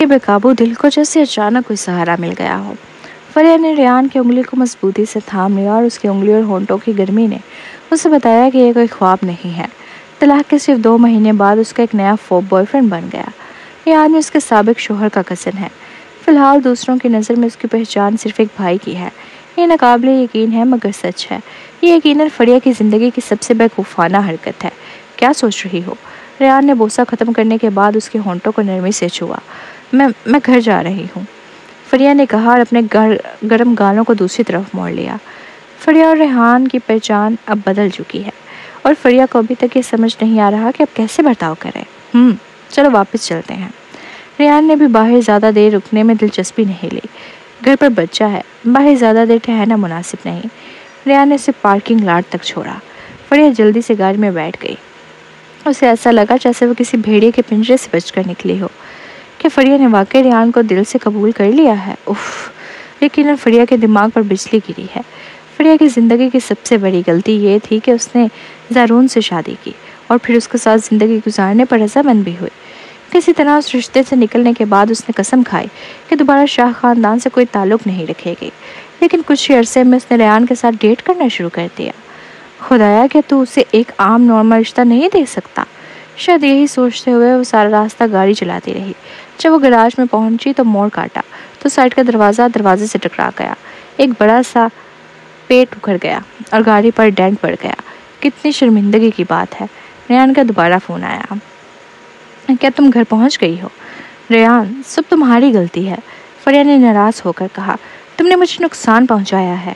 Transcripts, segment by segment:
کے بے قابو دل کو جیسے اچانک کوئی سہارا مل گیا ہو۔ فریہ نے ریان کی انگلی کو مضبوطی سے تھام لیا اور اس کی انگلی اور ہونٹوں کی گرمی نے اسے بتایا کہ یہ کوئی خواب نہیں ہے۔ طلاق کے صرف 2 مہینے بعد اس کا ایک نیا بوائے فرینڈ بن گیا۔ یہ آدمی اس کے سابق شوہر کا کزن ہے۔ فی الحال دوسروں کی نظر میں اس کی پہچان صرف ایک بھائی کی ہے۔ یہ ناقابل یقین ہے مگر سچ ہے۔ یہ یقیناً فریہ کی زندگی کی سب سے بیوقوفانہ حرکت ہے۔ کیا سوچ رہی ہو؟ ریان نے بوسہ ختم کرنے کے بعد اس کے ہونٹوں کو نرمی سے چھوا۔ میں گھر جا رہی ہوں، فریہ نے کہا اور اپنے گرم گالوں کو دوسری طرف موڑ لیا۔ فریہ اور ریحان کی پہچان اب بدل چکی ہے اور فریہ کو ابھی تک یہ سمجھ نہیں آ رہا کہ اب کیسے برتاؤ کرے۔ چلو واپس چلتے ہیں۔ ریان نے بھی باہر زیادہ دیر رکنے میں دلچسپی نہیں لی۔ گھر پر بچہ ہے، باہر زیادہ دیر ٹھہرنا مناسب نہیں۔ ریان نے اسے پارکنگ لاٹ تک چھوڑا۔ فریہ جلدی سے گاڑی میں بیٹھ گئی۔ اسے ایسا لگا جیسے وہ کسی بھیڑیے کے پنجرے سے بچ کر نکلی ہو۔ کہ فریہ نے واقعی ریان کو دل سے قبول کر لیا ہے۔ یقیناً فریہ کے دماغ پر بجلی گری ہے۔ فریہ کی زندگی کی سب سے بڑی غلطی یہ تھی کہ اس نے زارون سے شادی کی اور پھر اس کے ساتھ زندگی گزارنے پر رضامند بھی ہوئی۔ کسی طرح اس رشتے سے نکلنے کے بعد اس نے قسم کھائی کہ دوبارہ شاہ خاندان سے کوئی تعلق نہیں رکھے گی، لیکن کچھ ہی عرصے میں اس نے ریان کے ساتھ ڈیٹ کرنا شروع کر دیا۔ خدایا کہ تو اسے ایک عام نارمل رشتہ نہیں دے سکتا؟ شاید یہی سوچتے ہوئے وہ سارا راستہ گاڑی چلاتی رہی۔ جب وہ گراج میں پہنچی تو موڑ کاٹا تو سائڈ کا دروازے سے ٹکرا گیا۔ ایک بڑا سا پیٹ اکھڑ گیا اور گاڑی پر ڈینٹ پڑ گیا۔ کتنی شرمندگی کی بات ہے۔ ریان کا دوبارہ فون آیا۔ کیا تم گھر پہنچ گئی ہو؟ ریان، سب تمہاری غلطی ہے، فریہ نے ناراض ہو کر کہا۔ تم نے مجھے نقصان پہنچایا ہے۔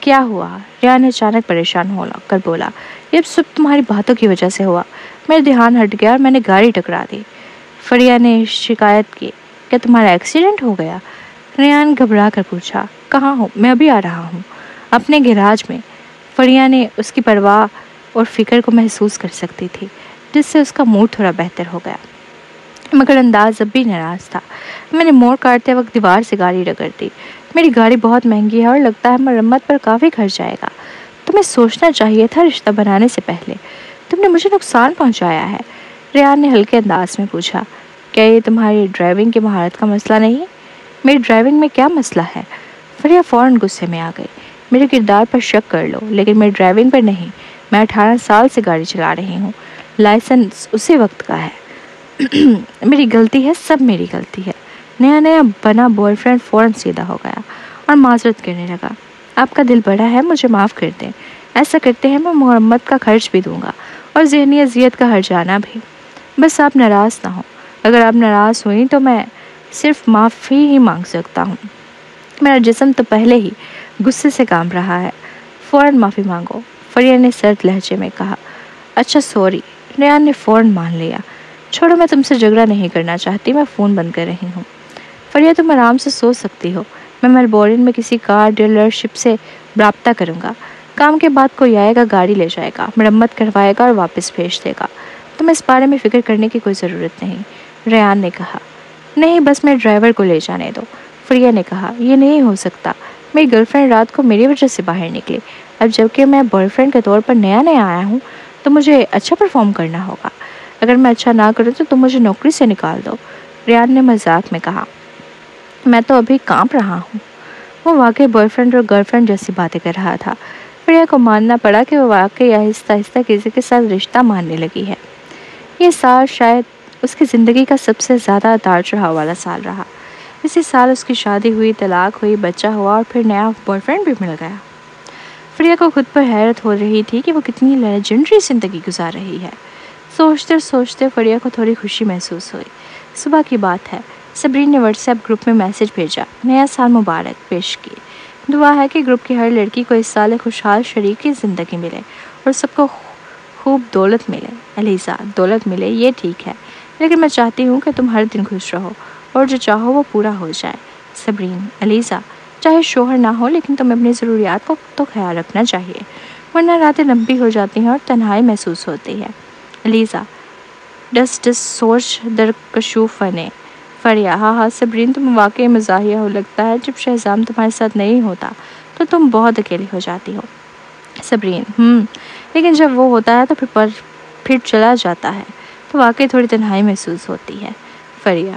کیا ہوا؟ ریان نے اچانک پریشان ہو کر بولا۔ یہ سب تمہاری باتوں کی وجہ سے ہوا۔ میرا دھیان ہٹ گیا اور میں نے گاڑی ٹکرا دی۔ فریہ نے شکایت کی۔ کیا تمہارا ایکسیڈنٹ ہو گیا؟ ریان گھبرا کر پوچھا۔ کہاں ہوں؟ میں ابھی آ رہا ہوں۔ اپنے گیراج میں۔ فریہ نے اس کی پرواہ اور فکر کو محسوس کر سکتی تھی، جس سے اس کا موڈ تھوڑا بہتر ہو گیا، مگر انداز اب بھی ناراض تھا۔ میں نے موڑ کاٹتے وقت دیوار سے گاڑی رگڑ دی۔ میری گاڑی بہت مہنگی ہے اور لگتا ہے مرمت پر کافی خرچ آئے گا۔ تمہیں سوچنا چاہیے تھا رشتہ بنانے سے پہلے۔ تم نے مجھے نقصان پہنچایا ہے۔ ریان نے ہلکے انداز میں پوچھا۔ کیا یہ تمہاری ڈرائیونگ کی مہارت کا مسئلہ نہیں؟ میری ڈرائیونگ میں کیا مسئلہ ہے؟ فریہ فوراً غصے میں آ گئی۔ میرے کردار پر شک کر لو لیکن میری ڈرائیونگ پر نہیں۔ میں 18 سال سے گاڑی چلا رہی ہوں، لائسنس اسی وقت کا ہے۔ میری غلطی ہے، سب میری غلطی ہے۔ نیا بنا بوائے فرینڈ فوراً سیدھا ہو گیا اور معذرت کرنے لگا۔ آپ کا دل بڑا ہے، مجھے معاف کر دیں۔ ایسا کرتے ہیں میں مرمت کا خرچ بھی دوں گا اور ذہنی اذیت کا ہرجانہ بھی۔ بس آپ ناراض نہ ہوں۔ اگر آپ ناراض ہوئیں تو میں صرف معافی ہی مانگ سکتا ہوں۔ میرا جسم تو پہلے ہی غصے سے کانپ رہا ہے۔ فوراً معافی مانگو، فریہ نے سرد لہجے میں کہا۔ اچھا سوری، ریان نے فوراً مان لیا۔ چھوڑو، میں تم سے جھگڑا نہیں کرنا چاہتی، میں فون بند کر رہی ہوں۔ فریہ تم آرام سے سو سکتی ہو، میں میلبورن میں کسی کار ڈیلر شپ سے رابطہ کروں گا۔ کام کے بعد کوئی آئے گا، گاڑی لے جائے گا، مرمت کروائے گا اور واپس بھیج دے گا۔ تمہیں اس بارے میں فکر کرنے کی کوئی ضرورت نہیں، ریان نے کہا۔ نہیں، بس میرے ڈرائیور کو لے جانے دو، فریہ نے کہا۔ یہ نہیں ہو سکتا، میری گرل فرینڈ رات کو میری وجہ سے باہر نکلی۔ اب جبکہ میں بوائے فرینڈ کے طور پر نیا آیا ہوں تو مجھے اچھا پرفارم کرنا ہوگا۔ اگر میں اچھا نہ کروں تو تم مجھے نوکری سے نکال دو، ریان نے مذاق میں کہا۔ میں تو ابھی کانپ رہا ہوں۔ وہ واقعی بوائے فرینڈ اور گرل فرینڈ جیسی باتیں کر رہا تھا۔ فریہ کو ماننا پڑا کہ وہ واقعی آہستہ آہستہ کسی کے ساتھ رشتہ ماننے لگی ہے۔ یہ سال شاید اس کی زندگی کا سب سے زیادہ اتار چڑھاؤ والا سال رہا۔ اسی سال اس کی شادی ہوئی، طلاق ہوئی، بچہ ہوا اور پھر نیا بوائے فرینڈ بھی مل گیا۔ فریہ کو خود پر حیرت ہو رہی تھی کہ وہ کتنی لیجنڈری زندگی گزار رہی ہے۔ سوچتے سوچتے فریہ کو تھوڑی خوشی محسوس ہوئی۔ صبح کی بات ہے، صبرین نے واٹس ایپ گروپ میں میسج بھیجا، نیا سال مبارک پیش کی۔ دعا ہے کہ گروپ کی ہر لڑکی کو اس سال خوشحال شریکی زندگی ملے اور سب کو خوب دولت ملے۔ الیزا، دولت ملے یہ ٹھیک ہے، لیکن میں چاہتی ہوں کہ تم ہر دن خوش رہو اور جو چاہو وہ پورا ہو جائے۔ صبرین، الیزا، چاہے شوہر نہ ہو لیکن تمہیں اپنی ضروریات کو تو خیال رکھنا چاہیے، ورنہ راتیں لمبی ہو جاتی ہیں اور تنہائی محسوس ہوتی ہے۔ الیزا، ڈس سوچ در کشوف نے۔ فریہ، ہاں صبرین، تم واقعی مزاحیہ ہو، لگتا ہے جب شہزام تمہارے ساتھ نہیں ہوتا تو تم بہت اکیلی ہو جاتی ہو۔ صبرین، لیکن جب وہ ہوتا ہے تو پھر چلا جاتا ہے تو واقعی تھوڑی تنہائی محسوس ہوتی ہے۔ فریہ،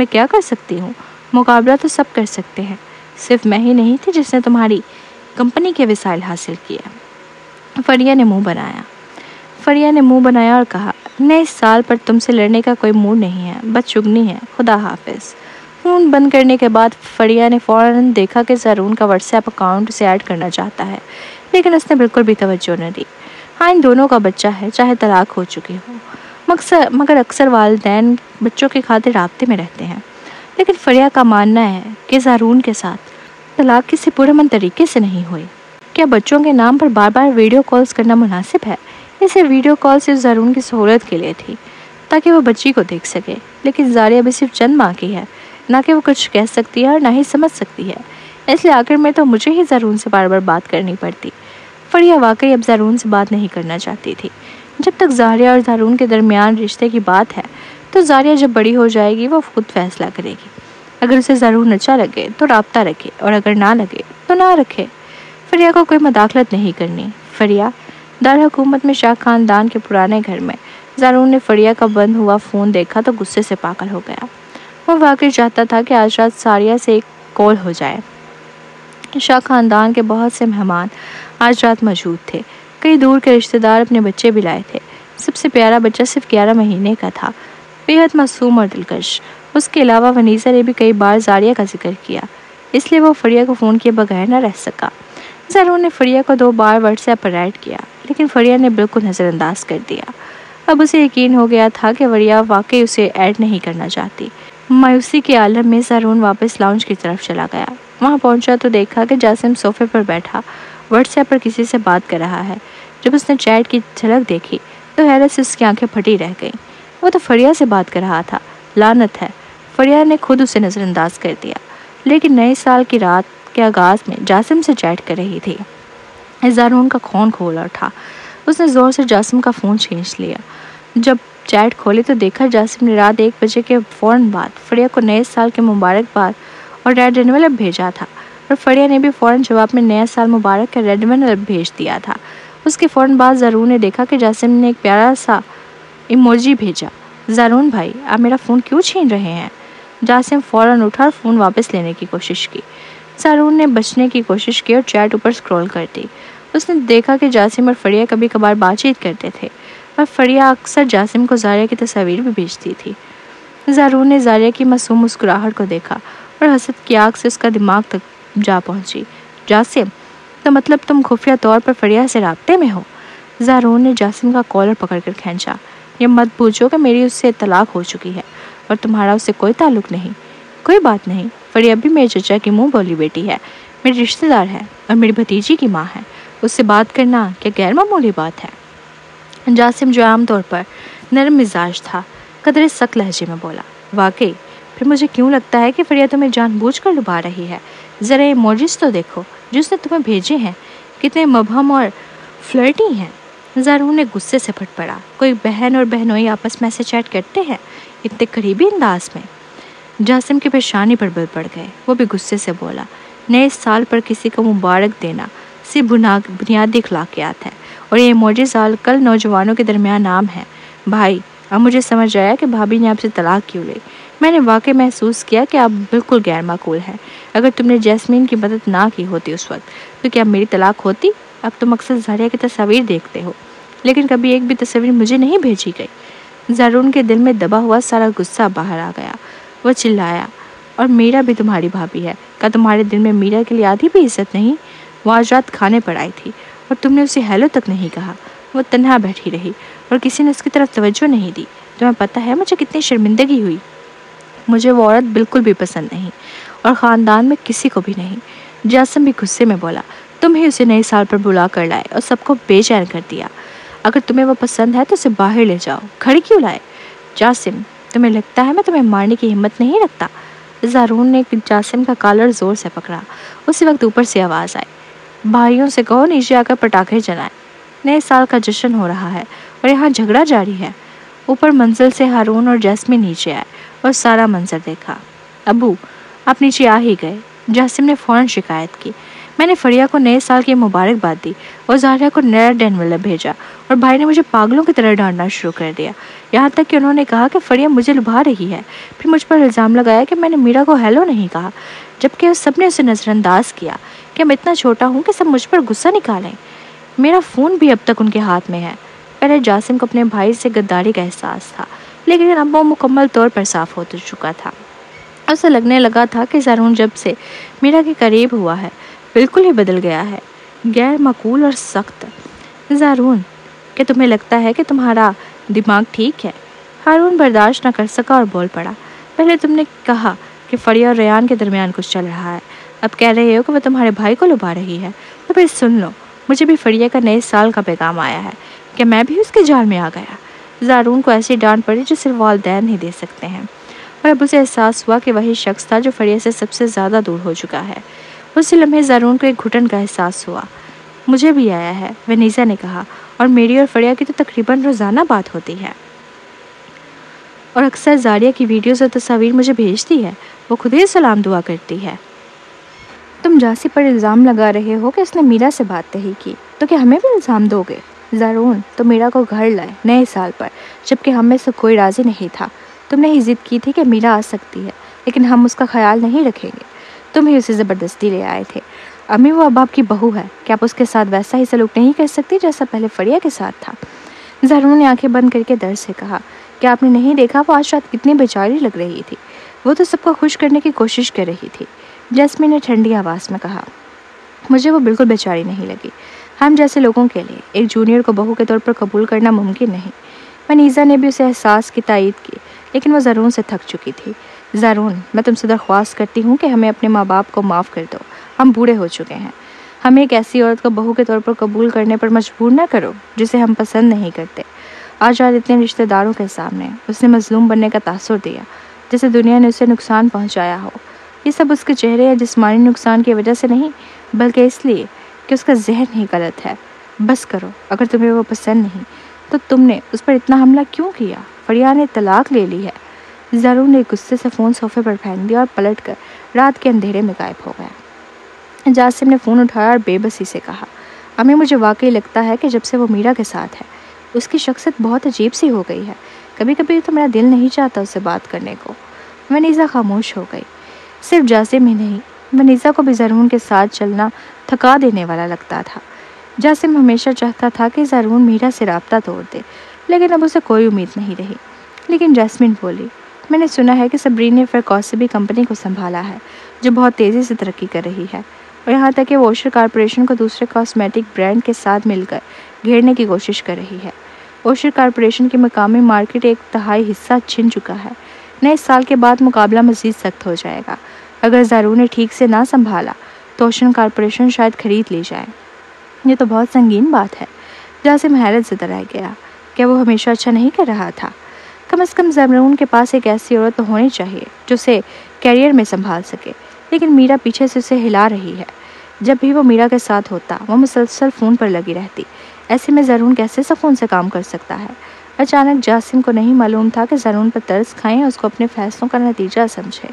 میں کیا کر سکتی ہوں؟ مقابلہ تو سب کر سکتے ہیں، صرف میں ہی نہیں تھی جس نے تمہاری کمپنی کے وسائل حاصل کیے۔ فریہ نے منہ بنایا اور کہا، نئے سال پر تم سے لڑنے کا کوئی موڈ نہیں ہے، بس چگنی ہے، خدا حافظ۔ فون بند کرنے کے بعد فریہ نے فوراً دیکھا کہ زارون کا واٹس ایپ اکاؤنٹ اسے ایڈ کرنا چاہتا ہے، لیکن اس نے بالکل بھی توجہ نہ دی۔ ہاں، ان دونوں کا بچہ ہے، چاہے طلاق ہو چکی ہو، مگر اکثر والدین بچوں کی خاطر رابطے میں رہتے ہیں۔ لیکن فریہ کا ماننا ہے کہ زارون کے ساتھ طلاق کسی پرامن طریقے سے نہیں ہوئی۔ کیا بچوں کے نام پر بار بار ویڈیو کالز کرنا مناسب ہے؟ اسے ویڈیو کال صرف زارون کی سہولت کے لیے تھی، تاکہ وہ بچی کو دیکھ سکے، لیکن زاریہ ابھی صرف چند ماہ کی ہے، نہ کہ وہ کچھ کہہ سکتی ہے اور نہ ہی سمجھ سکتی ہے، اس لیے آخر میں تو مجھے ہی زارون سے بار بار بات کرنی پڑتی۔ فریہ واقعی اب زارون سے بات نہیں کرنا چاہتی تھی۔ جب تک زاریہ اور زارون کے درمیان رشتے کی بات ہے تو زاریہ جب بڑی ہو جائے گی وہ خود فیصلہ کرے گی۔ اگر اسے زارون اچھا لگے تو رابطہ رکھے، اور اگر نہ لگے تو نہ رکھے۔ فریہ کو کوئی مداخلت نہیں کرنی۔ فریہ دارالحکومت میں شاہ خاندان کے پرانے گھر میں زارون نے فریہ کا بند ہوا فون دیکھا تو غصے سے پاگل ہو گیا۔ وہ واقعی چاہتا تھا کہ آج رات ساریہ سے ایک کال ہو جائے۔ شاہ خاندان کے بہت سے مہمان آج رات موجود تھے۔ کئی دور کے رشتہ دار اپنے بچے بھی لائے تھے۔ سب سے پیارا بچہ صرف 11 مہینے کا تھا، بے حد معصوم اور دلکش۔ اس کے علاوہ ونیزا نے بھی کئی بار زاریہ کا ذکر کیا، اس لیے وہ فریہ کو فون کیے بغیر نہ رہ سکا۔ زارون نے فریہ کو 2 بار واٹس ایپ پر ایڈ کیا، لیکن فریہ نے بالکل نظر انداز کر دیا۔ اب اسے یقین ہو گیا تھا کہ فریہ واقعی اسے ایڈ نہیں کرنا چاہتی۔ مایوسی کے عالم میں زارون واپس لاؤنج کی طرف چلا گیا۔ وہاں پہنچا تو دیکھا کہ جاسم صوفے پر بیٹھا واٹس ایپ پر کسی سے بات کر رہا ہے۔ جب اس نے چیٹ کی جھلک دیکھی تو حیرت سے اس کی آنکھیں پھٹی رہ گئیں۔ وہ تو فریہ سے بات کر رہا تھا۔ لعنت ہے، فریہ نے خود اسے نظر انداز کر دیا، لیکن نئے سال کی رات کے آغاز میں جاسم سے چیٹ کر رہی تھی۔ زارون کا خون کھولا اٹھا۔ اس نے زور سے جاسم کا فون کھینچ لیا۔ جب چیٹ کھولی تو دیکھا جاسم نے رات 1 بجے کے فوراً بعد فریہ کو نئے سال کے مبارکباد اور ریڈ انویلپ بھیجا تھا، اور فریہ نے بھی فوراً جواب میں نیا سال مبارک کا ریڈ انویلپ بھیج دیا تھا۔ اس کے فوراً بعد زارون نے دیکھا کہ جاسم نے ایک پیارا سا ایموجی بھیجا۔ زارون بھائی، آپ میرا فون کیوں چھین رہے ہیں؟ جاسم فوراً اٹھا اور فون واپس لینے کی کوشش کی۔ زارون نے بچنے کی کوشش کی اور چیٹ اوپر سکرول کر دی۔ اس نے دیکھا کہ جاسم اور فریہ کبھی کبھار بات چیت کرتے تھے، اور فریہ اکثر جاسم کو زاریہ کی تصاویر بھی بھیجتی تھی۔ زارون نے زاریہ کی معصوم مسکراہٹ کو دیکھا اور حسد کی آگ سے اس کا دماغ تک جا پہنچی۔ جاسم، تو مطلب تم خفیہ طور پر فریہ سے رابطے میں ہو؟ زارون نے جاسم کا کالر پکڑ کر کھینچا۔ یہ مت پوچھو کہ میری اس سے طلاق ہو چکی ہے اور تمہارا اس سے کوئی تعلق نہیں۔ کوئی بات نہیں، فریہ بھی میرے چچا کی منہ بولی بیٹی ہے، میری رشتہ دار ہے اور میری بھتیجی کی ماں ہے۔ اس سے بات کرنا کیا غیر معمولی بات ہے؟ جاسم جو عام طور پر نرم مزاج تھا، قدرے سخت لہجے میں بولا۔ واقعی؟ پھر مجھے کیوں لگتا ہے کہ فریہ تمہیں جان بوجھ کر لبھا رہی ہے؟ ذرا ایموجیز تو دیکھو جو اس نے تمہیں بھیجے ہیں، کتنے مبہم اور فلرٹی ہیں۔ زارون نے غصے سے پھٹ پڑا۔ کوئی بہن اور بہنوئی آپس میں ایسے چیٹ کرتے ہیں اتنے قریبی انداز میں؟ جاسم کی پیشانی پر بل پڑ گئے۔ وہ بھی غصے سے بولا، نئے سال پر کسی کو مبارک دینا صرف بنیادی اخلاقیات ہے، اور یہ ایموجیز آج کل نوجوانوں کے درمیان عام ہے۔ بھائی، اب مجھے سمجھ آیا کہ بھابی نے آپ سے طلاق کیوں لی۔ میں نے واقعی محسوس کیا کہ آپ بالکل غیر معقول ہیں۔ اگر تم نے جیسمین کی مدد نہ کی ہوتی اس وقت تو کیا میری طلاق ہوتی؟ اب تم اکثر زاریہ کی تصاویر دیکھتے ہو، لیکن کبھی ایک بھی تصویر مجھے نہیں بھیجی گئی۔ زارون کے دل میں دبا ہوا سارا غصہ باہر آ گیا۔ وہ چلایا، اور میرا بھی تمہاری بھابی ہے، کیا تمہارے دل میں میرا کے لیے آدھی بھی عزت نہیں؟ وہ آج رات کھانے پر آئی تھی اور تم نے اسے ہیلو تک نہیں کہا۔ وہ تنہا بیٹھی رہی اور کسی نے اس کی طرف توجہ نہیں دی۔ تمہیں پتہ ہے مجھے کتنی شرمندگی ہوئی؟ مجھے وہ عورت بالکل بھی پسند نہیں، اور خاندان میں کسی کو بھی نہیں۔ جاسم بھی غصے میں بولا، تم ہی اسے نئے سال پر بلا کر لائے اور سب کو بے چین کر دیا۔ اگر تمہیں وہ پسند ہے تو اسے باہر لے جاؤ، گھر کیوں لائے؟ جاسم، تمہیں لگتا ہے میں تمہیں مارنے کی ہمت نہیں رکھتا؟ زارون نے جاسم کا کالر زور سے پکڑا۔ اسی وقت اوپر سے آواز آئی، بھائیوں سے کہو نیچے آ کر پٹاخے جلائیں، نئے سال کا جشن ہو رہا ہے اور یہاں جھگڑا جاری ہے۔ اوپر منزل سے ہارون اور جاسمین نیچے آئے اور سارا منظر دیکھا۔ ابو، آپ نیچے آ ہی گئے؟ جاسم نے فوراً شکایت کی۔ میں نے فریہ کو نئے سال کی مبارکباد دی اور زاہرہ کو ریڈ انویلپ بھیجا اور بھائی نے مجھے پاگلوں کی طرح ڈانٹنا شروع کر دیا، یہاں تک کہ انہوں نے کہا کہ فریہ مجھے لبھا رہی ہے۔ پھر مجھ پر الزام لگایا کہ میں نے میرا کو ہیلو نہیں کہا، جبکہ سب نے اسے نظر انداز کیا کہ میں اتنا چھوٹا ہوں کہ سب مجھ پر غصہ نکالیں۔ میرا فون بھی اب تک ان کے ہاتھ میں ہے۔ پہلے جاسم کو اپنے بھائی سے غداری کا احساس تھا، لیکن اب وہ مکمل طور پر صاف ہو چکا تھا۔ اسے لگنے لگا تھا کہ زارون جب سے میرا کے قریب ہوا ہے بالکل ہی بدل گیا ہے، غیر معقول اور سخت۔ زارون، کہ تمہیں لگتا ہے کہ تمہارا دماغ ٹھیک ہے؟ ہارون برداشت نہ کر سکا اور بول پڑا، پہلے تم نے کہا کہ فریہ اور ریان کے درمیان کچھ چل رہا ہے، اب کہہ رہے ہو کہ وہ تمہارے بھائی کو لبھا رہی ہے۔ تو پھر سن لو، مجھے بھی فریہ کا نئے سال کا پیغام آیا ہے کہ میں بھی اس کے جال میں آ گیا۔ زارون کو ایسی ڈانٹ پڑی جو صرف والدین ہی دے سکتے ہیں، اور اب اسے احساس ہوا کہ وہی شخص تھا جو فریہ سے سب سے زیادہ دور ہو چکا ہے۔ اسی لمحے زارون کو ایک گھٹن کا احساس ہوا۔ مجھے بھی آیا ہے، ونیزا نے کہا، اور میری اور فریہ کی تو تقریباً روزانہ بات ہوتی ہے، اور اکثر زاریہ کی ویڈیوز اور تصاویر مجھے بھیجتی ہے، وہ خود ہی سلام دعا کرتی ہے۔ تم جاسی پر الزام لگا رہے ہو کہ اس نے میرا سے بات نہیں کی، تو کیا ہمیں بھی الزام دو گے؟ زارون، تو میرا کو گھر لائے نئے سال پر، جبکہ ہم میں سے کوئی راضی نہیں تھا۔ تم نے ہی ضد کی تھی کہ میرا آ سکتی ہے، لیکن ہم اس کا خیال نہیں رکھیں گے۔ تم ہی اسے زبردستی لے آئے تھے۔ امی، وہ اب آپ کی بہو ہے، کیا آپ اس کے ساتھ ویسا ہی سلوک نہیں کر سکتی جیسا پہلے فریہ کے ساتھ تھا؟ زارون نے آنکھیں بند کر کے درد سے کہا، کیا آپ نے نہیں دیکھا وہ آج رات کتنی بیچاری لگ رہی تھی؟ وہ تو سب کو خوش کرنے کی کوشش کر رہی تھی۔ جیسمین نے ٹھنڈی آواز میں کہا، مجھے وہ بالکل بیچاری نہیں لگی۔ ہم جیسے لوگوں کے لیے ایک جونیئر کو بہو کے طور پر قبول کرنا ممکن نہیں۔ ونیزا نے بھی اسے احساس کی تائید کی، لیکن وہ زارون سے تھک چکی تھی۔ زارون، میں تم سے درخواست کرتی ہوں کہ ہمیں اپنے ماں باپ کو معاف کر دو، ہم بوڑھے ہو چکے ہیں۔ ہمیں ایک ایسی عورت کو بہو کے طور پر قبول کرنے پر مجبور نہ کرو جسے ہم پسند نہیں کرتے۔ آج رات اتنے رشتہ داروں کے سامنے اس نے مظلوم بننے کا تاثر دیا، جیسے دنیا نے اسے نقصان پہنچایا ہو۔ یہ سب اس کے چہرے یا جسمانی نقصان کی وجہ سے نہیں، بلکہ اس لیے کہ اس کا ذہن ہی غلط ہے۔ بس کرو، اگر تمہیں وہ پسند نہیں تو تم نے اس پر اتنا حملہ کیوں کیا؟ فریہ نے طلاق لے لی ہے۔ زارون نے غصے سے فون صوفے پر پھینک دیا اور پلٹ کر رات کے اندھیرے میں غائب ہو گیا۔ جاسم نے فون اٹھایا اور بے بسی سے کہا، امی، مجھے واقعی لگتا ہے کہ جب سے وہ میرا کے ساتھ ہے اس کی شخصیت بہت عجیب سی ہو گئی ہے۔ کبھی کبھی تو میرا دل نہیں چاہتا اس سے بات کرنے کو۔ ونیزا خاموش ہو گئی۔ صرف جاسم ہی نہیں، ونیزا کو بھی زارون کے ساتھ چلنا تھکا دینے والا لگتا تھا۔ جاسم ہمیشہ چاہتا تھا کہ زارون میرا سے رابطہ توڑ دے، لیکن اب اسے کوئی امید نہیں رہی۔ لیکن جاسمین بولی، میں نے سنا ہے کہ سبرین نے فرکوسبی کمپنی کو سنبھالا ہے، جو بہت تیزی سے ترقی کر رہی ہے، اور یہاں تک کہ وہ اوشر کارپوریشن کو دوسرے کاسمیٹک برانڈ کے ساتھ مل کر گھیرنے کی کوشش کر رہی ہے۔ اوشر کارپوریشن کی مقامی مارکیٹ ایک تہائی حصہ چھن چکا ہے۔ نئے سال کے بعد مقابلہ مزید سخت ہو جائے گا۔ اگر زارون نے ٹھیک سے نہ سنبھالا تو اوشن کارپوریشن شاید خرید لی جائے۔ یہ تو بہت سنگین بات ہے۔ جاسم حیرت سے رہ گیا، کیا وہ ہمیشہ اچھا نہیں کر رہا تھا؟ کم از کم زارون کے پاس ایک ایسی عورت تو ہونی چاہیے جو اسے کیریئر میں سنبھال سکے، لیکن میرا پیچھے سے اسے ہلا رہی ہے۔ جب بھی وہ میرا کے ساتھ ہوتا وہ مسلسل فون پر لگی رہتی، ایسے میں زارون کیسے سکون سے کام کر سکتا ہے؟ اچانک جاسم کو نہیں معلوم تھا کہ زارون پر ترس کھائیں اور اس کو اپنے فیصلوں کا نتیجہ سمجھے۔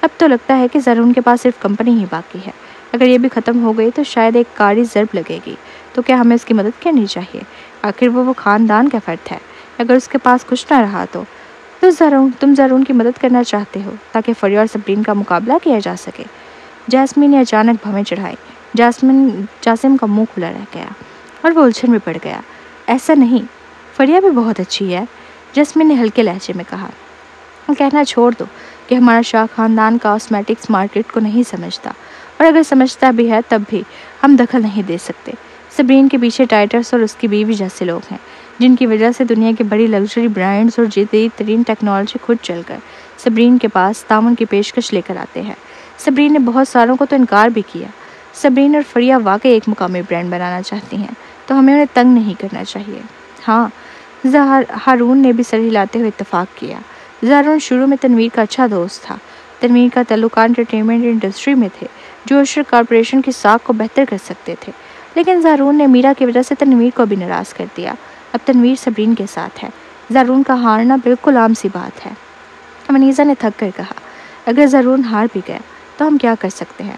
اب تو لگتا ہے کہ زارون کے پاس صرف کمپنی ہی باقی ہے۔ اگر یہ بھی ختم ہو گئی تو شاید ایک کاری ضرب لگے گی۔ تو کیا ہمیں اس کی مدد کرنی چاہیے؟ آخر وہ خاندان کا فرد ہے۔ اگر اس کے پاس کچھ نہ رہا تو تم زارون کی مدد کرنا چاہتے ہو تاکہ فریہ اور سبرین کا مقابلہ کیا جا سکے۔ جاسمین نے اچانک بھویں چڑھائی۔ جاسم کا منہ کھلا رہ گیا اور وہ الجھن میں پڑ گیا۔ ایسا نہیں، فریہ بھی بہت اچھی ہے، جاسمین نے ہلکے لہجے میں کہا۔ کہنا چھوڑ دو کہ ہمارا شاہ خاندان کاسمیٹکس مارکیٹ کو نہیں سمجھتا، اور اگر سمجھتا بھی ہے تب بھی ہم دخل نہیں دے سکتے۔ سبرین کے پیچھے ٹائٹس اور اس کی بیوی جیسے لوگ ہیں، جن کی وجہ سے دنیا کی بڑی لگژری برانڈز اور جدید ترین ٹیکنالوجی خود چل کر سبرین کے پاس تعاون کی پیشکش لے کر آتے ہیں۔ سبرین نے بہت ساروں کو تو انکار بھی کیا۔ سبرین اور فریہ واقعی ایک مقامی برانڈ بنانا چاہتی ہیں، تو ہمیں انہیں تنگ نہیں کرنا چاہیے۔ ہاں، ہارون نے بھی سر ہلاتے ہوئے اتفاق کیا۔ زارون شروع میں تنویر کا اچھا دوست تھا۔ تنویر کا تعلقات انٹرٹینمنٹ انڈسٹری میں تھے، جو اوشر کارپوریشن کی ساکھ کو بہتر کر سکتے تھے، لیکن زارون نے میرا کی وجہ سے تنویر کو بھی ناراض کر دیا۔ اب تنویر سبرین کے ساتھ ہے۔ زارون کا ہارنا بالکل عام سی بات ہے۔ ونیزا نے تھک کر کہا، اگر زارون ہار بھی گیا تو ہم کیا کر سکتے ہیں؟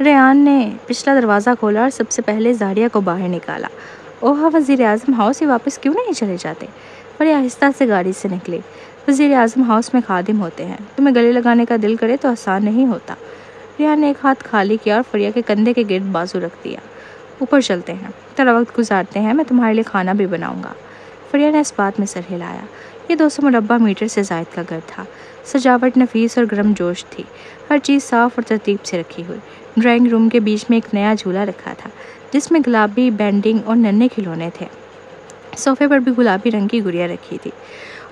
ریان نے پچھلا دروازہ کھولا اور سب سے پہلے زاریہ کو باہر نکالا۔ اوہا، وزیر اعظم ہاؤس ہی واپس کیوں نہیں چلے جاتے؟ بڑی آہستہ سے گاڑی سے نکلی۔ وزیر اعظم ہاؤس میں خادم ہوتے ہیں، تمہیں گلے لگانے کا دل کرے تو آسان نہیں ہوتا۔ ریان نے ایک ہاتھ خالی کیا اور فریہ کے کندھے کے گرد بازو رکھ دیا۔ اوپر چلتے ہیں، تھوڑا وقت گزارتے ہیں، میں تمہارے لیے کھانا بھی بناؤں گا۔ فریہ نے اس بات میں سر ہلایا۔ یہ 200 مربع میٹر سے زائد کا گھر تھا۔ سجاوٹ نفیس اور گرم جوش تھی، ہر چیز صاف اور ترتیب سے رکھی ہوئی۔ ڈرائنگ روم کے بیچ میں ایک نیا جھولا رکھا تھا جس میں گلابی بینڈنگ اور ننھے کھلونے تھے۔ صوفے پر بھی گلابی رنگ کی گڑیا رکھی تھی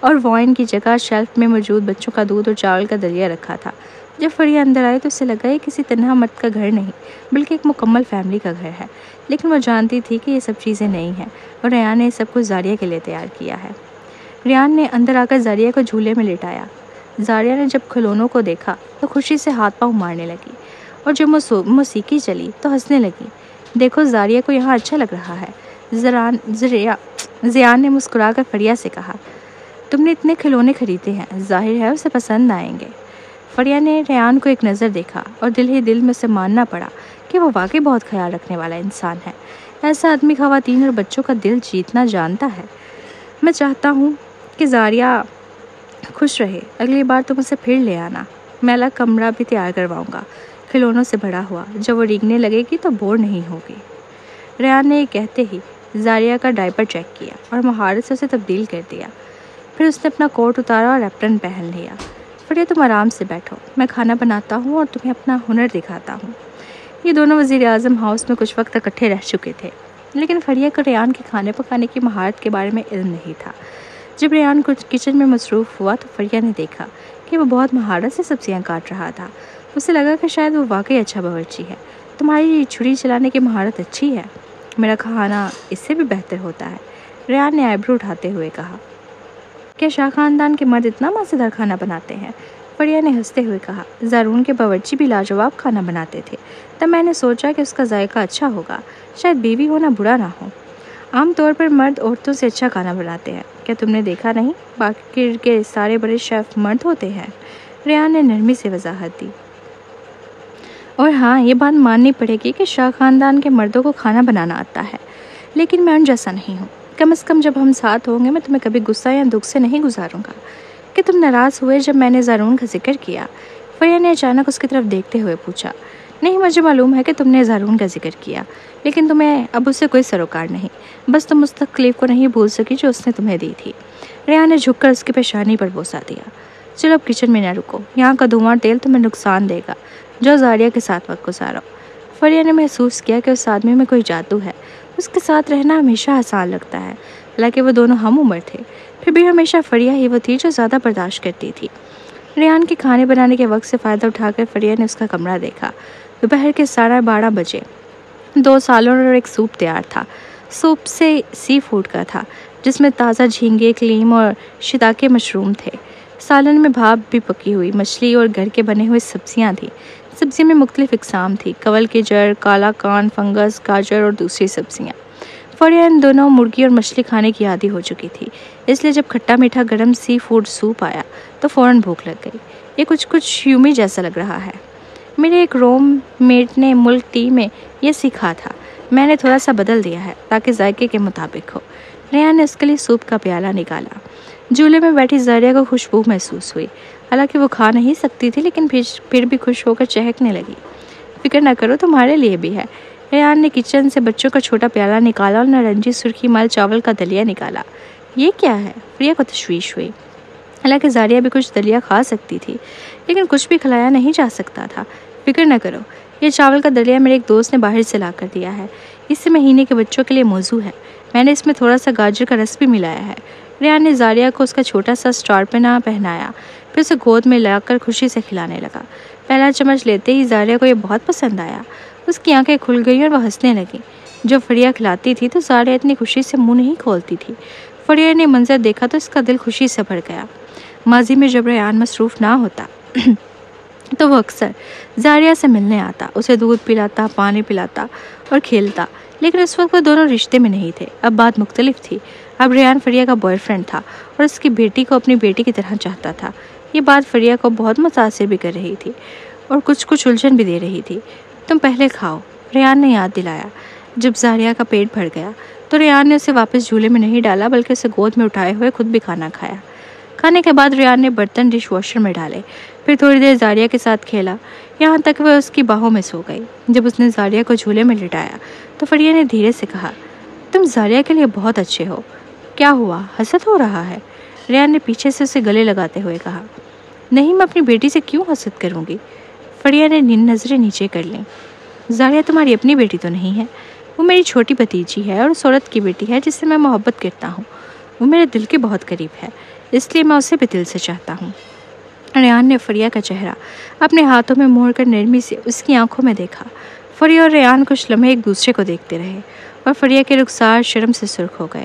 اور وائن کی جگہ شیلف میں موجود بچوں کا دودھ اور چاول کا دلیا رکھا تھا۔ جب فریہ اندر آئی تو اسے لگا یہ کسی تنہا مرد کا گھر نہیں بلکہ ایک مکمل فیملی کا گھر ہے، لیکن وہ جانتی تھی کہ یہ سب چیزیں نہیں ہیں اور ریان نے سب کچھ زاریہ کے لیے تیار کیا ہے۔ ریان نے اندر آ کر زاریہ کو جھولے میں لٹایا۔ زاریہ نے جب کھلونوں کو دیکھا تو خوشی سے ہاتھ پاؤں مارنے لگی اور جب موسیقی چلی تو ہنسنے لگی۔ دیکھو، زاریہ کو یہاں اچھا لگ رہا ہے، زیان نے مسکرا کر فریہ سے کہا۔ تم نے اتنے کھلونے خریدے ہیں، ظاہر ہے اسے پسند آئیں گے۔ فریہ نے ریان کو ایک نظر دیکھا اور دل ہی دل میں اسے ماننا پڑا کہ وہ واقعی بہت خیال رکھنے والا انسان ہے۔ ایسا آدمی خواتین اور بچوں کا دل جیتنا جانتا ہے۔ میں چاہتا ہوں کہ زاریہ خوش رہے، اگلی بار تم اسے پھر لے آنا۔ میں الگ کمرہ بھی تیار کرواؤں گا، کھلونوں سے بھرا ہوا، جب وہ ریگنے لگے گی تو بور نہیں ہوگی۔ ریان نے یہ کہتے ہی زاریہ کا ڈائپر چیک کیا اور مہارت سے اسے تبدیل کر دیا۔ پھر اس نے اپنا کوٹ اتارا اور ایپرن پہن لیا۔ فریہ، تم آرام سے بیٹھو، میں کھانا بناتا ہوں اور تمہیں اپنا ہنر دکھاتا ہوں۔ یہ دونوں وزیر اعظم ہاؤس میں کچھ وقت اکٹھے رہ چکے تھے، لیکن فریہ کو ریان کے کھانے پکانے کی مہارت کے بارے میں علم نہیں تھا۔ جب ریان کچھ کچن میں مصروف ہوا تو فریہ نے دیکھا کہ وہ بہت مہارت سے سبزیاں کاٹ رہا تھا۔ اسے لگا کہ شاید وہ واقعی اچھا باورچی ہے۔ تمہاری چھری چلانے کی مہارت اچھی ہے، میرا کھانا اس سے بھی بہتر ہوتا ہے، ریان نے آئیبرو اٹھاتے ہوئے کہا۔ کیا شاہ خاندان کے مرد اتنا مزیدار کھانا بناتے ہیں؟ فریہ نے ہنستے ہوئے کہا۔ زارون کے باورچی بھی لاجواب کھانا بناتے تھے، تب میں نے سوچا کہ اس کا ذائقہ اچھا ہوگا، شاید بیوی ہونا برا نہ ہو۔ عام طور پر مرد عورتوں سے اچھا کھانا بناتے ہیں، کیا تم نے دیکھا نہیں؟ باقی کے سارے بڑے شیف مرد ہوتے ہیں، ریان نے نرمی سے وضاحت دی۔ اور ہاں، یہ بات ماننی پڑے گی کہ شاہ خاندان کے مردوں کو کھانا بنانا آتا ہے، لیکن میں ان جیسا نہیں ہوں۔ کم از کم جب ہم ساتھ ہوں گے میں تمہیں کبھی غصہ یا دکھ سے نہیں گزاروں گا۔ کہ تم ناراض ہوئے جب میں نے زارون کا ذکر کیا؟ فریہ نے اچانک اس کی طرف دیکھتے ہوئے پوچھا۔ نہیں، مجھے معلوم ہے کہ تم نے زارون کا ذکر کیا، لیکن تمہیں اب اس سے کوئی سروکار نہیں، بس تم اس تکلیف کو نہیں بھول سکی جو اس نے تمہیں دی تھی۔ ریان نے جھک کر اس کی پیشانی پر بوسہ دیا۔ چلو اب کچن میں نہ رکو، یہاں کا دھواں تیل تمہیں نقصان دے گا، جو زاریہ کے ساتھ وقت گزارو۔ فریہ نے محسوس کیا کہ اس آدمی میں کوئی جادو ہے، اس کے ساتھ رہنا ہمیشہ آسان لگتا ہے، حالانکہ وہ دونوں ہم عمر تھے، پھر بھی ہمیشہ فریہ ہی وہ تھی جو زیادہ برداشت کرتی تھی۔ ریان کے کھانے بنانے کے وقت سے فائدہ اٹھا کر فریہ نے اس کا کمرہ دیکھا۔ دوپہر کے 12:30 بجے 2 سالن اور ایک سوپ تیار تھا۔ سوپ سی فوڈ کا تھا، جس میں تازہ جھینگے، کلیم اور شیتاکے مشروم تھے۔ سالن میں بھاپ بھی پکی ہوئی مچھلی اور گھر کے بنے ہوئے سبزیاں تھیں۔ سبزی میں مختلف اقسام تھی، کول کے جڑ، کالا کان، فنگس، گاجر اور دوسری سبزیاں۔ فریہ ان دونوں مرغی اور مچھلی کھانے کی عادی ہو چکی تھی، اس لیے جب کھٹا میٹھا گرم سی فوڈ سوپ آیا تو فوراً بھوک لگ گئی۔ یہ کچھ یومی جیسا لگ رہا ہے۔ میرے ایک روم میٹ نے ملک ٹی میں یہ سیکھا تھا، میں نے تھوڑا سا بدل دیا ہے تاکہ ذائقے کے مطابق ہو۔ ریان نے اس کے لیے سوپ کا پیالہ نکالا۔ جھولے میں بیٹھی زاریہ کو خوشبو محسوس ہوئی، حالانکہ وہ کھا نہیں سکتی تھی، لیکن پھر بھی خوش ہو کر چہکنے لگی۔ فکر نہ کرو، تمہارے لیے بھی ہے۔ ریان نے کچن سے بچوں کا چھوٹا پیالہ نکالا اور نارنجی سرخی مال چاول کا دلیا نکالا۔ یہ کیا ہے؟ فریہ کو تشویش ہوئی، حالانکہ زاریہ بھی کچھ دلیا کھا سکتی تھی، لیکن کچھ بھی کھلایا نہیں جا سکتا تھا۔ فکر نہ کرو، یہ چاول کا دلیا میرے ایک دوست نے باہر سے لا کر دیا ہے، اس مہینے کے بچوں کے لیے موزوں ہے، میں نے اس میں تھوڑا سا گاجر کا رس بھی ملایا ہے۔ ریان نے زاریہ کو اس کا چھوٹا سا اسٹار پہنا پھر اسے گود میں لا کر خوشی سے کھلانے لگا۔ پہلا چمچ لیتے ہی زاریہ کو یہ بہت پسند آیا، اس کی آنکھیں کھل گئی اور وہ ہنسنے لگی۔ جب فریہ کھلاتی تھی تو زاریہ اتنی خوشی سے منہ نہیں کھولتی تھی۔ فریہ نے منظر دیکھا تو اس کا دل خوشی سے بھر گیا۔ ماضی میں جب ریان مصروف نہ ہوتا تو وہ اکثر زاریہ سے ملنے آتا، اسے دودھ پلاتا، پانی پلاتا اور کھیلتا، لیکن اس وقت وہ دونوں رشتے میں نہیں تھے۔ اب بات مختلف تھی، اب ریان فریہ کا بوائے فرینڈ تھا اور اس کی بیٹی کو اپنی بیٹی کی طرح چاہتا تھا۔ یہ بات فریہ کو بہت متاثر بھی کر رہی تھی اور کچھ الجھن بھی دے رہی تھی۔ تم پہلے کھاؤ، ریان نے یاد دلایا۔ جب زاریہ کا پیٹ بھر گیا تو ریان نے اسے واپس جھولے میں نہیں ڈالا بلکہ اسے گود میں اٹھائے ہوئے خود بھی کھانا کھایا۔ کھانے کے بعد ریان نے برتن ڈش واشر میں ڈالے، پھر تھوڑی دیر زاریہ کے ساتھ کھیلا، یہاں تک وہ اس کی باہوں میں سو گئی۔ جب اس نے زاریہ کو جھولے میں لٹایا تو فریہ نے دھیرے سے کہا، تم زاریہ کے لیے بہت اچھے ہو۔ کیا ہوا، حسد ہو رہا ہے؟ ریان نے پیچھے سے اسے گلے لگاتے ہوئے کہا۔ نہیں، میں اپنی بیٹی سے کیوں حسد کروں گی؟ فریہ نے نظریں نیچے کر لیں۔ زاریہ تمہاری اپنی بیٹی تو نہیں ہے، وہ میری چھوٹی بھتیجی ہے اور اس عورت کی بیٹی ہے جس سے میں محبت کرتا ہوں۔ وہ میرے دل کے بہت قریب ہے، اس لیے میں اسے بھی دل سے چاہتا ہوں۔ ریان نے فریہ کا چہرہ اپنے ہاتھوں میں موڑ کر نرمی سے اس کی آنکھوں میں دیکھا۔ فریہ اور ریان کچھ لمحے ایک دوسرے کو دیکھتے رہے اور فریہ کے رخسار شرم سے سرخ ہو گئے۔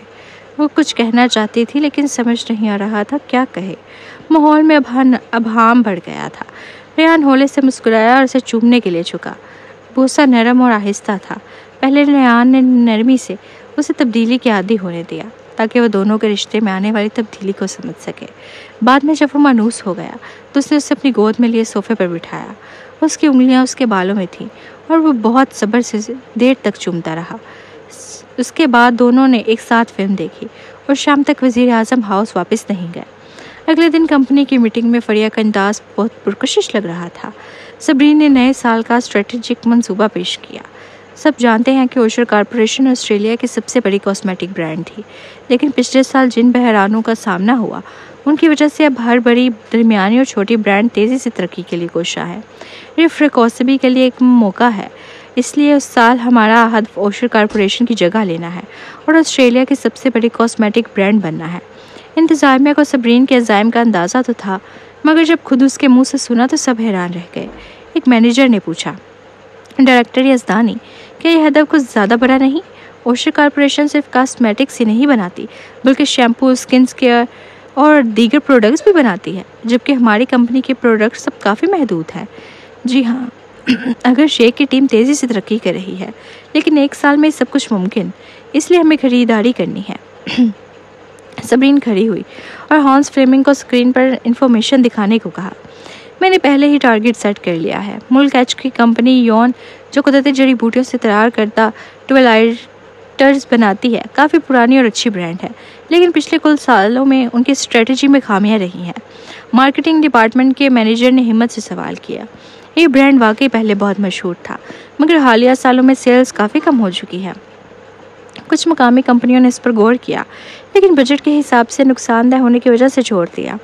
وہ کچھ کہنا چاہتی تھی لیکن سمجھ نہیں آ رہا تھا کیا کہے۔ ماحول میں ابہام بڑھ گیا تھا۔ ریان ہولے سے مسکرایا اور اسے چومنے کے لیے جھکا۔ بوسہ نرم اور آہستہ تھا۔ پہلے ریان نے نرمی سے اسے تبدیلی کے عادی ہونے دیا تاکہ وہ دونوں کے رشتے میں آنے والی تبدیلی کو سمجھ سکے۔ بعد میں جب وہ مانوس ہو گیا تو اس نے اسے اپنی گود میں لیے صوفے پر بٹھایا۔ اس کی انگلیاں اس کے بالوں میں تھیں اور وہ بہت صبر سے دیر تک چومتا رہا۔ اس کے بعد دونوں نے ایک ساتھ فلم دیکھی اور شام تک وزیر اعظم ہاؤس واپس نہیں گئے۔ اگلے دن کمپنی کی میٹنگ میں فریہ کا انداز بہت پرکشش لگ رہا تھا۔ صبرین نے نئے سال کا اسٹریٹجک منصوبہ پیش کیا۔ سب جانتے ہیں کہ اوشر کارپوریشن آسٹریلیا کی سب سے بڑی کاسمیٹک برانڈ تھی، لیکن پچھلے سال جن بحرانوں کا سامنا ہوا ان کی وجہ سے اب ہر بڑی، درمیانی اور چھوٹی برانڈ تیزی سے ترقی کے لیے کوشاں ہے۔ یہ فریکوسبی کے لیے ایک موقع ہے، اس لیے اس سال ہمارا ہدف اوشر کارپوریشن کی جگہ لینا ہے اور آسٹریلیا کی سب سے بڑی کاسمیٹک برانڈ بننا ہے۔ انتظامیہ کو صبرین کے عزائم کا اندازہ تو تھا، مگر جب خود اس کے منہ سے سنا تو سب حیران رہ گئے۔ ایک مینیجر نے پوچھا، ڈائریکٹر یزدانی، کیا یہ ہدف کچھ زیادہ بڑا نہیں؟ اوشر کارپوریشن صرف کاسمیٹکس ہی نہیں بناتی بلکہ شیمپو، سکن کیئر اور دیگر پروڈکٹس بھی بناتی ہے، جبکہ ہماری کمپنی کے پروڈکٹس سب کافی محدود ہیں۔ جی ہاں، اگر شیک کی ٹیم تیزی سے ترقی کر رہی ہے، لیکن ایک سال میں سب کچھ ممکن، اس لیے ہمیں خریداری کرنی ہے۔ صبرین کھڑی ہوئی اور ہانس فلیمنگ کو اسکرین پر انفارمیشن دکھانے کو کہا۔ میں نے پہلے ہی ٹارگٹ سیٹ کر لیا ہے۔ ملک ایچ کی کمپنی یون، جو قدرتی جڑی بوٹیوں سے تیار کردہ ٹوائلائٹرز بناتی ہے، کافی پرانی اور اچھی برانڈ ہے، لیکن پچھلے کل سالوں میں ان کی اسٹریٹجی میں خامیاں رہی ہیں۔ مارکیٹنگ ڈپارٹمنٹ کے مینیجر نے ہمت سے سوال کیا۔ یہ برانڈ واقعی پہلے بہت مشہور تھا، مگر حالیہ سالوں میں سیلز کافی کم ہو چکی ہے۔ کچھ مقامی کمپنیوں نے اس پر غور کیا، لیکن بجٹ کے حساب سے نقصان دہ ہونے کی وجہ سے چھوڑ دیا۔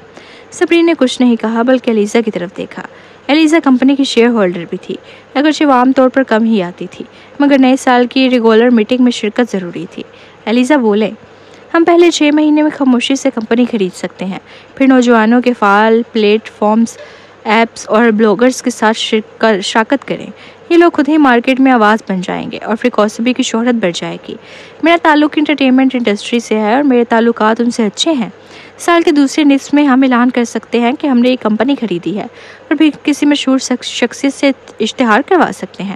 صبرین نے کچھ نہیں کہا بلکہ ایلیزا کی طرف دیکھا۔ ایلیزا کمپنی کی شیئر ہولڈر بھی تھی، اگرچہ وہ عام طور پر کم ہی آتی تھی، مگر نئے سال کی ریگولر میٹنگ میں شرکت ضروری تھی۔ ایلیزا بولے، ہم پہلے 6 مہینے میں خاموشی سے کمپنی خرید سکتے ہیں، پھر نوجوانوں کے فعال پلیٹ فارمز، ایپس اور بلاگرز کے ساتھ شراکت کریں۔ یہ لوگ خود ہی مارکیٹ میں آواز بن جائیں گے اور فریکوسبی کی شہرت بڑھ جائے گی۔ میرا تعلق انٹرٹینمنٹ انڈسٹری سے ہے اور میرے تعلقات ان سے اچھے ہیں۔ سال کے دوسرے نصف میں ہم اعلان کر سکتے ہیں کہ ہم نے یہ کمپنی خریدی ہے اور بھی کسی مشہور شخصیت سے اشتہار کروا سکتے ہیں۔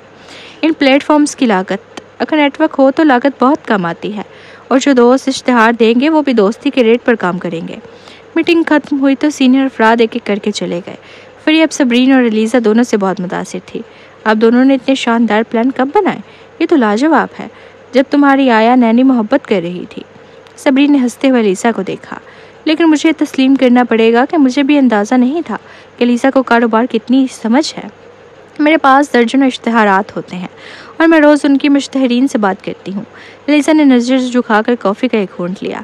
ان پلیٹ فارمز کی لاگت، اگر نیٹ ورک ہو تو لاگت بہت کم آتی ہے، اور جو دوست اشتہار دیں گے وہ بھی دوستی کے ریٹ پر کام کریں گے۔ میٹنگ ختم ہوئی تو سینئر افراد ایک ایک کر کے چلے گئے۔ فریہ اب صبرین اور ایلیزا دونوں سے بہت متاثر تھی۔ اب دونوں نے اتنے شاندار پلان کب بنائے؟ یہ تو لاجواب ہے۔ جب تمہاری آیا نینی محبت کر رہی تھی۔ صبرین نے ہنستے ہوئے ایلیزا کو دیکھا، لیکن مجھے تسلیم کرنا پڑے گا کہ مجھے بھی اندازہ نہیں تھا کہ ایلیزا کو کاروبار کی اتنی سمجھ ہے۔ میرے پاس درجنوں اشتہارات ہوتے ہیں اور میں روز ان کی مشتہرین سے بات کرتی ہوں۔ ایلیزا نے نظر جھکا کر کافی کا ایک گھونٹ لیا۔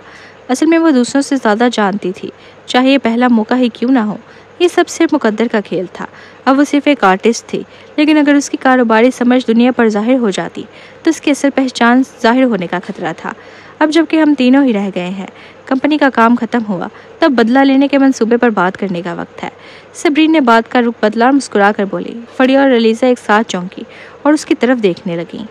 اصل میں وہ دوسروں سے زیادہ جانتی تھی، چاہے یہ پہلا موقع ہی کیوں نہ ہو۔ یہ سب صرف مقدر کا کھیل تھا۔ اب وہ صرف ایک آرٹسٹ تھی، لیکن اگر اس کی کاروباری سمجھ دنیا پر ظاہر ہو جاتی تو اس کی اصل پہچان ظاہر ہونے کا خطرہ تھا۔ اب جب کہ ہم تینوں ہی رہ گئے ہیں، کمپنی کا کام ختم ہوا، تب بدلہ لینے کے منصوبے پر بات کرنے کا وقت ہے۔ صبرین نے بات کا رخ بدلا اور مسکرا کر بولی۔ فریہ اور ایلیزا ایک ساتھ چونکی اور اس کی طرف دیکھنے لگیں۔